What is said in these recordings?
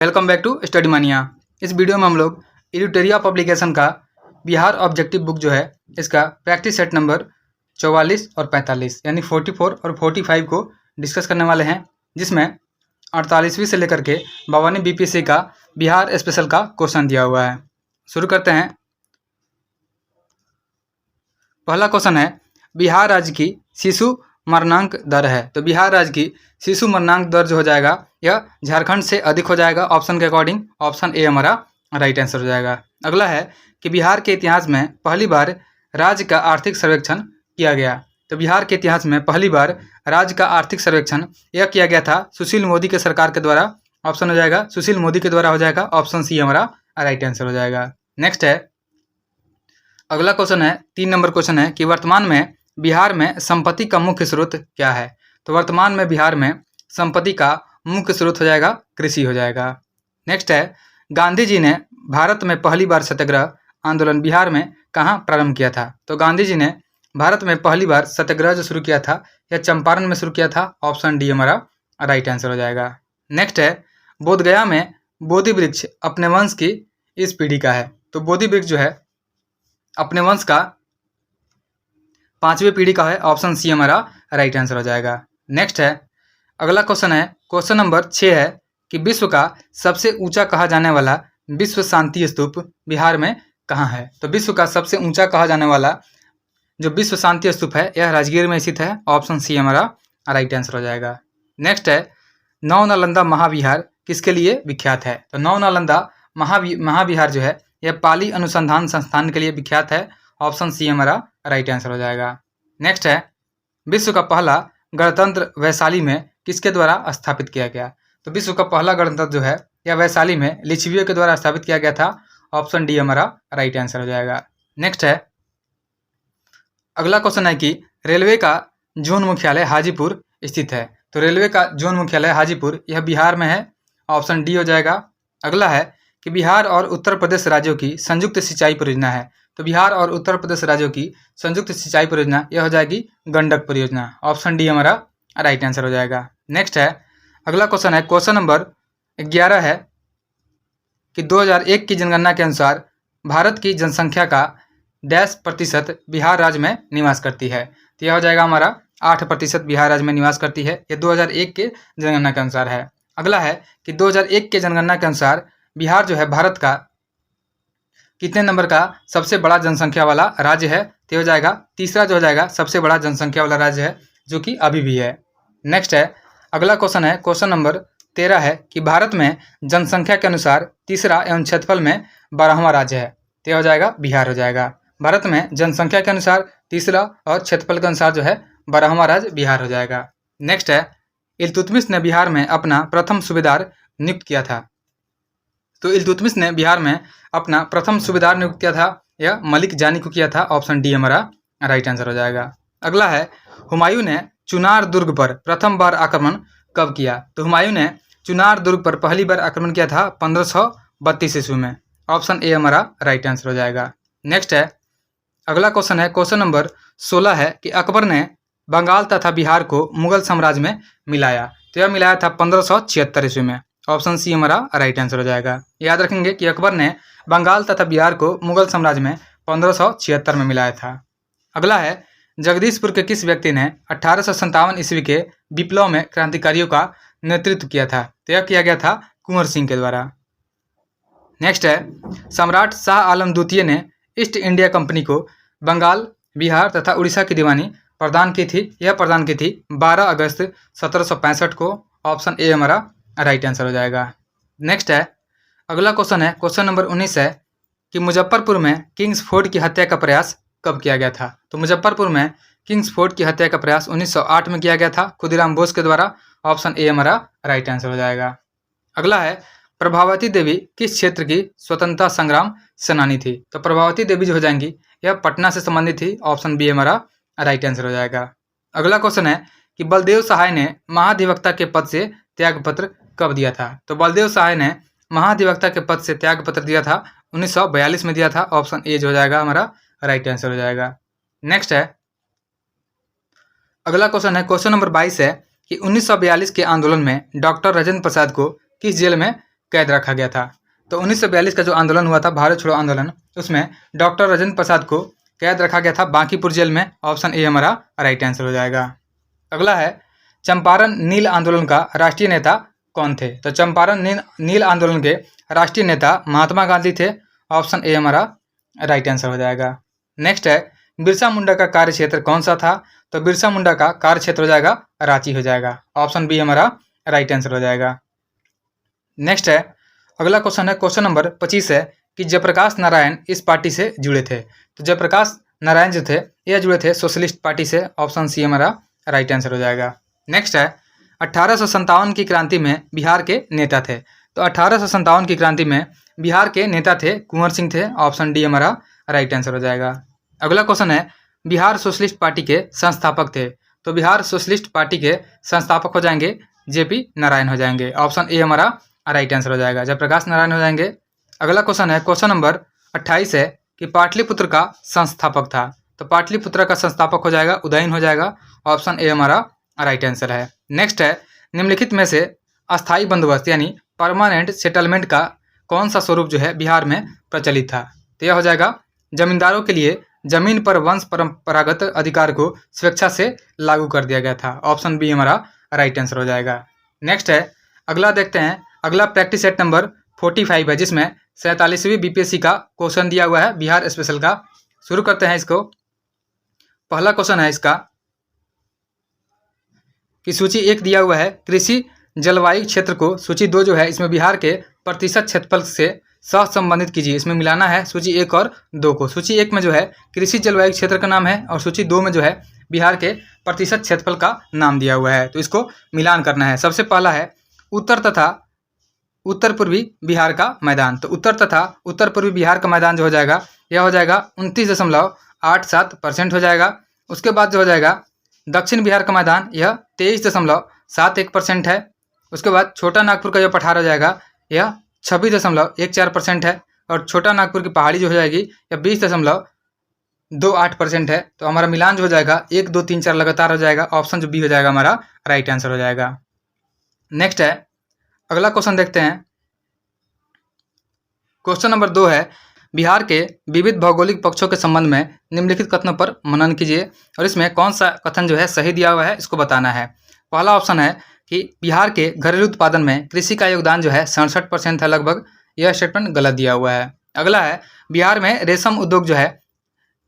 Welcome back to study मानिया। इस video में हम लोग एडिटोरिया पब्लिकेशन का बिहार ऑब्जेक्टिव बुक जो है इसका प्रैक्टिस सेट नंबर 44 और 45 यानी 44 और 45 को डिस्कस करने वाले हैं, जिसमें 48वीं से लेकर के 52वीं बीपीएससी का बिहार स्पेशल का क्वेश्चन दिया हुआ है। शुरू करते हैं। पहला क्वेश्चन है, बिहार राज्य की शिशु मरणांक दर है। तो बिहार राज्य की शिशु मरणांक दर जो हो जाएगा यह झारखंड से अधिक हो जाएगा ऑप्शन के अकॉर्डिंग। ऑप्शन ए हमारा राइट आंसर हो जाएगा। अगला है कि बिहार के इतिहास में पहली बार राज्य का आर्थिक सर्वेक्षण किया गया। तो बिहार के इतिहास में पहली बार राज्य का आर्थिक सर्वेक्षण यह किया गया था सुशील मोदी के सरकार के द्वारा। ऑप्शन हो जाएगा सुशील मोदी के द्वारा हो जाएगा। ऑप्शन सी हमारा राइट आंसर हो जाएगा। नेक्स्ट है, अगला क्वेश्चन है 3 नंबर क्वेश्चन है कि वर्तमान में बिहार में संपत्ति का मुख्य स्रोत क्या है। तो वर्तमान में बिहार में संपत्ति का मुख्य स्रोत हो जाएगा कृषि हो जाएगा। नेक्स्ट है, गांधी जी ने भारत में पहली बार सत्याग्रह आंदोलन बिहार में कहाँ प्रारंभ किया था। तो गांधी जी ने भारत में पहली बार सत्याग्रह जो शुरू किया था यह चंपारण में शुरू किया था। ऑप्शन डी हमारा राइट आंसर हो जाएगा। नेक्स्ट है, बोधगया में बोधि वृक्ष अपने वंश की इस पीढ़ी का है। तो बोधि वृक्ष जो है अपने वंश का 5वीं पीढ़ी का है। ऑप्शन सी हमारा राइट आंसर हो जाएगा। नेक्स्ट है, अगला क्वेश्चन है क्वेश्चन नंबर 6 है कि विश्व का सबसे ऊंचा कहा जाने वाला विश्व शांति स्तूप बिहार में कहाँ है। तो विश्व का सबसे ऊंचा कहा जाने वाला जो विश्व शांति स्तूप है यह राजगीर में स्थित है। ऑप्शन सी हमारा राइट आंसर हो जाएगा। नेक्स्ट है, नौ नालंदा महाविहार किसके लिए विख्यात है। तो नौ नालंदा महाविहार जो है यह पाली अनुसंधान संस्थान के लिए विख्यात है। ऑप्शन सी हमारा राइट आंसर हो जाएगा। नेक्स्ट है, विश्व का पहला गणतंत्र वैशाली में किसके द्वारा स्थापित किया गया। तो विश्व का पहला गणतंत्र जो है यह वैशाली में लिच्छवियों के द्वारा स्थापित किया गया था। ऑप्शन डी हमारा राइट आंसर हो जाएगा। नेक्स्ट है, अगला क्वेश्चन है कि रेलवे का जोन मुख्यालय हाजीपुर स्थित है। तो रेलवे का जोन मुख्यालय हाजीपुर यह बिहार में है। ऑप्शन डी हो जाएगा। अगला है कि बिहार और उत्तर प्रदेश राज्यों की संयुक्त सिंचाई परियोजना है। तो बिहार और उत्तर प्रदेश राज्यों की संयुक्त सिंचाई परियोजना यह हो जाएगी गंडक परियोजना। ऑप्शन डी हमारा राइट आंसर हो जाएगा। नेक्स्ट है, अगला क्वेश्चन है क्वेश्चन नंबर 11 है कि 2001 की जनगणना के अनुसार भारत की जनसंख्या का डैश प्रतिशत बिहार राज्य में निवास करती है। तो यह हो जाएगा हमारा 8% बिहार राज्य में निवास करती है। यह 2001 के जनगणना के अनुसार है। अगला है कि 2001 के जनगणना के अनुसार बिहार जो है भारत का कितने नंबर का सबसे बड़ा जनसंख्या वाला राज्य है। तो हो जाएगा तीसरा जो हो जाएगा सबसे बड़ा जनसंख्या वाला राज्य है, जो कि अभी भी है। नेक्स्ट है, अगला क्वेश्चन है क्वेश्चन नंबर 13 है कि भारत में जनसंख्या के अनुसार तीसरा एवं क्षेत्रफल में 12वां राज्य है। तो हो जाएगा बिहार हो जाएगा। भारत में जनसंख्या के अनुसार तीसरा और क्षेत्रफल के अनुसार जो है 12वां राज्य बिहार हो जाएगा। नेक्स्ट है, इल्तुतमिश ने बिहार में अपना प्रथम सूबेदार नियुक्त किया था। तो इल्तुतमिश ने बिहार में अपना प्रथम सूबेदार नियुक्त किया था, यह मलिक जानी को किया था। ऑप्शन डी हमारा राइट आंसर हो जाएगा। अगला है, हुमायूं ने चुनार दुर्ग पर प्रथम बार आक्रमण कब किया। तो हुमायूं ने चुनार दुर्ग पर पहली बार आक्रमण किया था 1532 ईस्वी में। ऑप्शन ए हमारा राइट आंसर हो जाएगा। नेक्स्ट है, अगला क्वेश्चन है क्वेश्चन नंबर 16 है कि अकबर ने बंगाल तथा बिहार को मुगल साम्राज्य में मिलाया। तो यह मिलाया था 1576 ईस्वी में। ऑप्शन सी हमारा राइट आंसर हो जाएगा। याद रखेंगे कि अकबर ने बंगाल तथा बिहार को मुगल साम्राज्य में 1576 में मिलाया था। अगला है, जगदीशपुर के किस व्यक्ति ने 1857 ईस्वी के विप्लव में क्रांतिकारियों का नेतृत्व किया था। तो यह किया गया था कुंवर सिंह के द्वारा। नेक्स्ट है, सम्राट शाह आलम द्वितीय ने ईस्ट इंडिया कंपनी को बंगाल, बिहार तथा उड़ीसा की दीवानी प्रदान की थी। यह प्रदान की थी 12 अगस्त 1765 को। ऑप्शन ए हमारा राइट आंसर हो जाएगा। नेक्स्ट है, अगला क्वेश्चन है क्वेश्चन नंबर 19 है कि मुजफ्फरपुर में किंग्स फोर्ट की हत्या का प्रयास कब किया गया था। तो मुजफ्फरपुर में किंग्स फोर्ट की हत्या का प्रयास 1908 में किया गया था खुदीराम बोस के द्वारा। ऑप्शन ए हमारा राइट आंसर हो जाएगा। अगला है, प्रभावती देवी किस क्षेत्र की स्वतंत्रता संग्राम सेनानी थी। तो प्रभावती देवी जो हो जाएंगी यह पटना से संबंधित थी। ऑप्शन बी हमारा राइट आंसर हो जाएगा। अगला क्वेश्चन है कि बलदेव सहाय ने महाधिवक्ता के पद से त्यागपत्र कब दिया था। तो बलदेव सहाय ने महाधिवक्ता के पद से त्यागपत्र दिया था 1942 में दिया था। ऑप्शन ए जो हो जाएगा हमारा राइट आंसर हो जाएगा। नेक्स्ट है, अगला क्वेश्चन है क्वेश्चन नंबर 22 है कि 1942 के आंदोलन में डॉक्टर राजेंद्र प्रसाद को किस जेल में कैद रखा गया था। तो 1942 का जो आंदोलन हुआ था, भारत छोड़ो आंदोलन, उसमें डॉक्टर राजेंद्र प्रसाद को कैद रखा गया था बांकीपुर जेल में। ऑप्शन ए हमारा राइट आंसर हो जाएगा। अगला है, चंपारण नील आंदोलन का राष्ट्रीय नेता कौन थे? तो चंपारण नील आंदोलन के राष्ट्रीय नेता महात्मा गांधी थे। ऑप्शन ए हमारा राइट आंसर हो जाएगा। नेक्स्ट है, बिरसा मुंडा का कार्य क्षेत्र कौन सा था? तो बिरसा मुंडा का कार्य क्षेत्र हो जाएगा रांची हो जाएगा। ऑप्शन बी हमारा राइट आंसर हो जाएगा। नेक्स्ट है, अगला क्वेश्चन है, क्वेश्चन नंबर 25 है कि जयप्रकाश नारायण इस पार्टी से जुड़े थे। तो जयप्रकाश नारायण जो थे ये जुड़े थे सोशलिस्ट पार्टी से। ऑप्शन सी हमारा राइट आंसर हो जाएगा। नेक्स्ट है, 1857 की क्रांति में बिहार के नेता थे। तो 1857 की क्रांति में बिहार के नेता थे कुंवर सिंह थे। ऑप्शन डी हमारा राइट आंसर हो जाएगा। अगला क्वेश्चन है, बिहार सोशलिस्ट पार्टी के संस्थापक थे। तो बिहार सोशलिस्ट पार्टी के संस्थापक हो जाएंगे जेपी नारायण हो जाएंगे। ऑप्शन ए हमारा राइट आंसर हो जाएगा, जयप्रकाश नारायण हो जाएंगे। अगला क्वेश्चन है, क्वेश्चन नंबर 28 है कि पाटलिपुत्र का संस्थापक था। तो पाटलिपुत्र का संस्थापक हो जाएगा उदयन हो जाएगा। ऑप्शन ए हमारा राइट आंसर है। नेक्स्ट है, निम्नलिखित में से अस्थायी बंदोबस्त यानी परमानेंट सेटलमेंट का कौन सा स्वरूप जो है बिहार में प्रचलित था? तो यह हो जाएगा, जमींदारों के लिए जमीन पर वंश परंपरागत अधिकार को स्वेच्छा से लागू कर दिया गया था। ऑप्शन बी हमारा राइट आंसर हो जाएगा। नेक्स्ट है, अगला देखते हैं, अगला प्रैक्टिस सेट नंबर 45 है जिसमें 47वीं बीपीएससी का क्वेश्चन दिया हुआ है बिहार स्पेशल का। शुरू करते हैं इसको। पहला क्वेश्चन है इसका कि सूची 1 दिया हुआ है कृषि जलवायु क्षेत्र को, सूची 2 जो है इसमें बिहार के प्रतिशत क्षेत्रफल से सहसंबंधित कीजिए। इसमें मिलाना है सूची 1 और 2 को। सूची 1 में जो है कृषि जलवायु क्षेत्र का नाम है और सूची 2 में जो है बिहार के प्रतिशत क्षेत्रफल का नाम दिया हुआ है। तो इसको मिलान करना है। सबसे पहला है उत्तर तथा उत्तर पूर्वी बिहार का मैदान। तो उत्तर तथा उत्तर पूर्वी बिहार का मैदान जो हो जाएगा यह हो जाएगा 29.87% हो जाएगा। उसके बाद जो हो जाएगा दक्षिण बिहार का मैदान यह 23.71% है। उसके बाद छोटा नागपुर का जो पठार हो जाएगा यह 26.14% है और छोटा नागपुर की पहाड़ी जो हो जाएगी यह 20.28% है। तो हमारा मिलान जो हो जाएगा 1, 2, 3, 4 लगातार हो जाएगा। ऑप्शन जो बी हो जाएगा हमारा राइट आंसर हो जाएगा। नेक्स्ट है, अगला क्वेश्चन देखते हैं। क्वेश्चन नंबर 2 है, बिहार के विविध भौगोलिक पक्षों के संबंध में निम्नलिखित कथनों पर मनन कीजिए और इसमें कौन सा कथन जो है सही दिया हुआ है इसको बताना है। पहला ऑप्शन है कि बिहार के घरेलू उत्पादन में कृषि का योगदान जो है 67% है लगभग। यह स्टेटमेंट गलत दिया हुआ है। अगला है, बिहार में रेशम उद्योग जो है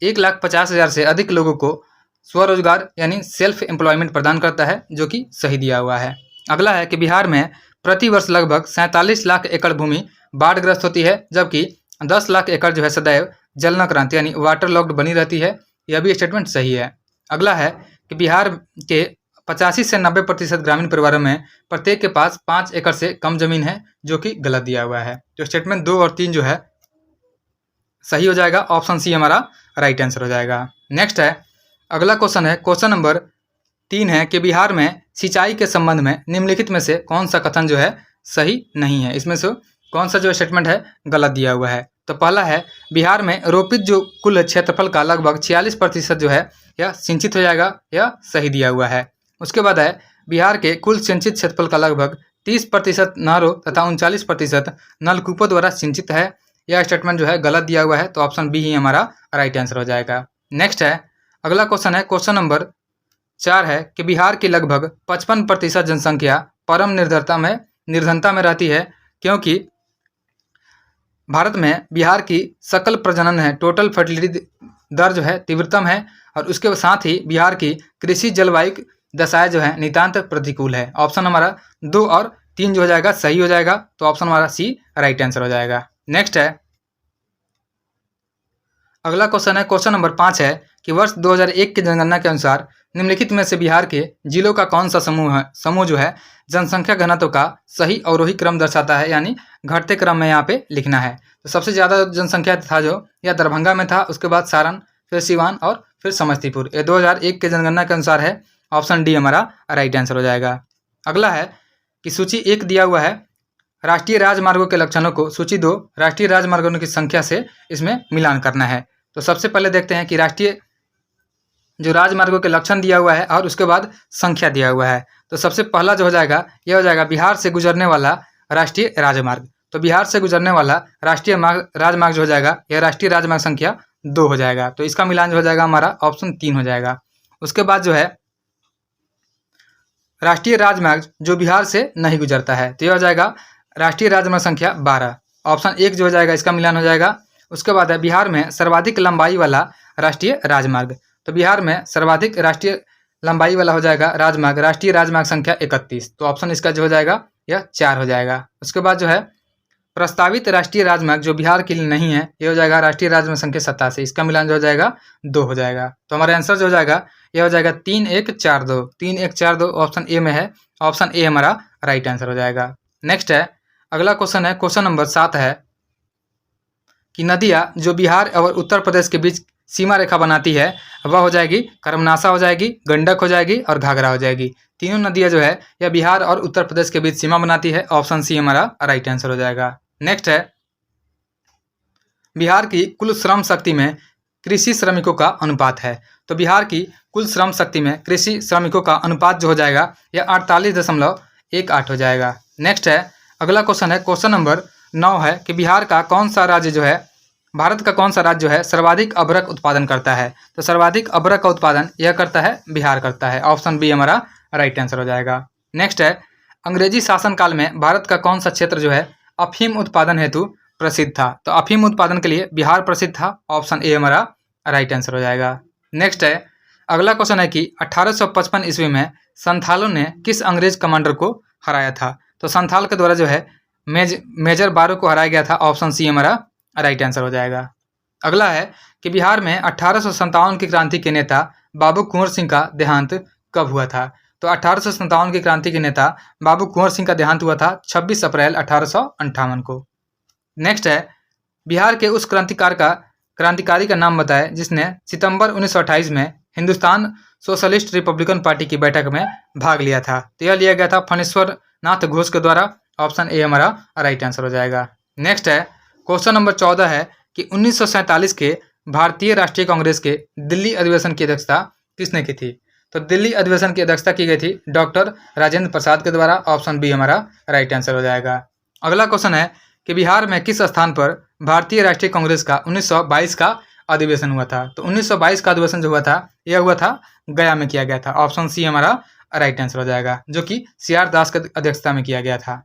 1,50,000 से अधिक लोगों को स्वरोजगार यानी सेल्फ एम्प्लॉयमेंट प्रदान करता है, जो कि सही दिया हुआ है। अगला है कि बिहार में प्रति वर्ष लगभग 47 लाख एकड़ भूमि बाढ़ग्रस्त होती है, जबकि 10 लाख एकड़ जो है सदैव जलनक्रांति यानी वाटर लॉक्ड बनी रहती है। यह भी स्टेटमेंट सही है। अगला है कि बिहार के 85 से 90% ग्रामीण परिवारों में प्रत्येक के पास 5 एकड़ से कम जमीन है, जो कि गलत दिया हुआ है। तो स्टेटमेंट 2 और 3 जो है सही हो जाएगा। ऑप्शन सी हमारा राइट आंसर हो जाएगा। नेक्स्ट है, अगला क्वेश्चन है, क्वेश्चन नंबर 3 है कि बिहार में सिंचाई के संबंध में निम्नलिखित में से कौन सा कथन जो है सही नहीं है? इसमें से कौन सा जो स्टेटमेंट है गलत दिया हुआ है? तो पहला है, बिहार में रोपित जो कुल क्षेत्रफल का लगभग 46% जो है यह सिंचित हो जाएगा। यह सही दिया हुआ है। उसके बाद है, बिहार के कुल सिंचित क्षेत्रफल का लगभग 30% नहरों तथा 39% नलकूपों द्वारा सिंचित है। यह स्टेटमेंट जो है गलत दिया हुआ है। तो ऑप्शन बी ही हमारा राइट आंसर हो जाएगा। नेक्स्ट है, अगला क्वेश्चन है, क्वेश्चन नंबर 4 है कि बिहार की लगभग 55% जनसंख्या परम निर्धनता में रहती है, क्योंकि भारत में बिहार की सकल प्रजनन है टोटल फर्टिलिटी दर जो है तीव्रतम है और उसके साथ ही बिहार की कृषि जलवायु दशाएं जो है नितांत प्रतिकूल है। ऑप्शन हमारा 2 और 3 जो हो जाएगा सही हो जाएगा। तो ऑप्शन हमारा सी राइट आंसर हो जाएगा। नेक्स्ट है, अगला क्वेश्चन है, क्वेश्चन नंबर 5 है कि वर्ष 2001 की जनगणना के अनुसार निम्नलिखित में से बिहार के जिलों का कौन सा समूह जो है जनसंख्या घनत्व का सही अवरोही क्रम दर्शाता है, यानी घटते क्रम में यहाँ पे लिखना है। तो सबसे ज़्यादा जनसंख्या था जो यह दरभंगा में था, उसके बाद सारण, फिर सिवान और फिर समस्तीपुर। ये 2001 के जनगणना के अनुसार है। ऑप्शन डी हमारा राइट आंसर हो जाएगा। अगला है कि सूची 1 दिया हुआ है राष्ट्रीय राजमार्गों के लक्षणों को सूची 2 राष्ट्रीय राजमार्गों की संख्या से इसमें मिलान करना है। तो सबसे पहले देखते हैं कि राष्ट्रीय जो राजमार्गों के लक्षण दिया हुआ है और उसके बाद संख्या दिया हुआ है। तो सबसे पहला जो हो जाएगा यह हो जाएगा बिहार से गुजरने वाला राष्ट्रीय राजमार्ग। तो बिहार से गुजरने वाला राष्ट्रीय राजमार्ग जो हो जाएगा यह राष्ट्रीय राजमार्ग संख्या 2 हो जाएगा। तो इसका मिलान जो हो जाएगा हमारा ऑप्शन 3 हो जाएगा। उसके बाद जो है राष्ट्रीय राजमार्ग जो बिहार से नहीं गुजरता है, तो यह हो जाएगा राष्ट्रीय राजमार्ग संख्या 12, ऑप्शन 1 जो हो जाएगा इसका मिलान हो जाएगा। उसके बाद है बिहार में सर्वाधिक लंबाई वाला राष्ट्रीय राजमार्ग, तो बिहार में सर्वाधिक राष्ट्रीय लंबाई वाला हो जाएगा राजमार्ग राष्ट्रीय राजमार्ग संख्या 31, तो ऑप्शन इसका जो हो जाएगा यह 4 हो जाएगा। उसके बाद जो है प्रस्तावित राष्ट्रीय राजमार्ग जो बिहार के लिए नहीं है, ये हो जाएगा राष्ट्रीय राजमार्ग संख्या 87, इसका मिलान जो हो जाएगा 2 हो जाएगा। तो हमारा आंसर जो हो जाएगा यह हो जाएगा 3142, 3142 ऑप्शन ए में है, ऑप्शन ए हमारा राइट आंसर हो जाएगा। नेक्स्ट है अगला क्वेश्चन है, क्वेश्चन नंबर 7 है कि नदियाँ जो बिहार और उत्तर प्रदेश के बीच सीमा रेखा बनाती है वह हो जाएगी कर्मनाशा हो जाएगी, गंडक हो जाएगी और घाघरा हो जाएगी। तीनों नदियाँ जो है यह बिहार और उत्तर प्रदेश के बीच सीमा बनाती है, ऑप्शन सी हमारा राइट आंसर हो जाएगा। नेक्स्ट है बिहार की कुल श्रम शक्ति में कृषि श्रमिकों का अनुपात है, तो बिहार की कुल श्रम शक्ति में कृषि श्रमिकों का अनुपात जो हो जाएगा यह 48.18 हो जाएगा। नेक्स्ट है अगला क्वेश्चन है, क्वेश्चन नंबर 9 है कि बिहार का कौन सा राज्य जो है भारत का कौन सा राज्य जो है सर्वाधिक अबरक उत्पादन करता है, तो सर्वाधिक अबरक का उत्पादन यह करता है बिहार करता है, ऑप्शन बी हमारा राइट आंसर हो जाएगा। नेक्स्ट है अंग्रेजी शासनकाल में भारत का कौन सा क्षेत्र जो है अफीम उत्पादन हेतु प्रसिद्ध था, तो अफीम उत्पादन के लिए बिहार प्रसिद्ध था, ऑप्शन ए हमारा राइट आंसर हो जाएगा। नेक्स्ट है अगला क्वेश्चन है कि 1855 ईस्वी में संथालों ने किस अंग्रेज कमांडर को हराया था, तो संथाल के द्वारा जो है मेजर बारो को हराया गया था, ऑप्शन सी हमारा राइट आंसर हो जाएगा। अगला है कि बिहार में 1857 की क्रांति के नेता बाबू कुंवर सिंह का देहांत कब हुआ था, तो 1857 की क्रांति के नेता बाबू कुंवर सिंह का देहांत हुआ था 26 अप्रैल 1858 को। नेक्स्ट है बिहार के उस क्रांतिकारी का नाम बताएं जिसने सितंबर 1928 में हिंदुस्तान सोशलिस्ट रिपब्लिकन पार्टी की बैठक में भाग लिया था, तो यह लिया गया था फणेश्वर नाथ घोष के द्वारा, ऑप्शन ए हमारा राइट आंसर हो जाएगा। नेक्स्ट है क्वेश्चन नंबर 14 है कि 1947 के भारतीय राष्ट्रीय कांग्रेस के दिल्ली अधिवेशन की अध्यक्षता किसने की थी, तो दिल्ली अधिवेशन की अध्यक्षता की गई थी डॉक्टर राजेंद्र प्रसाद के द्वारा, ऑप्शन बी हमारा राइट आंसर हो जाएगा। अगला क्वेश्चन है कि बिहार में किस स्थान पर भारतीय राष्ट्रीय कांग्रेस का 1922 का अधिवेशन हुआ था, तो 1922 का अधिवेशन जो हुआ था यह हुआ था गया में किया गया था, ऑप्शन सी हमारा राइट आंसर हो जाएगा, जो कि CR दास की अध्यक्षता में किया गया था।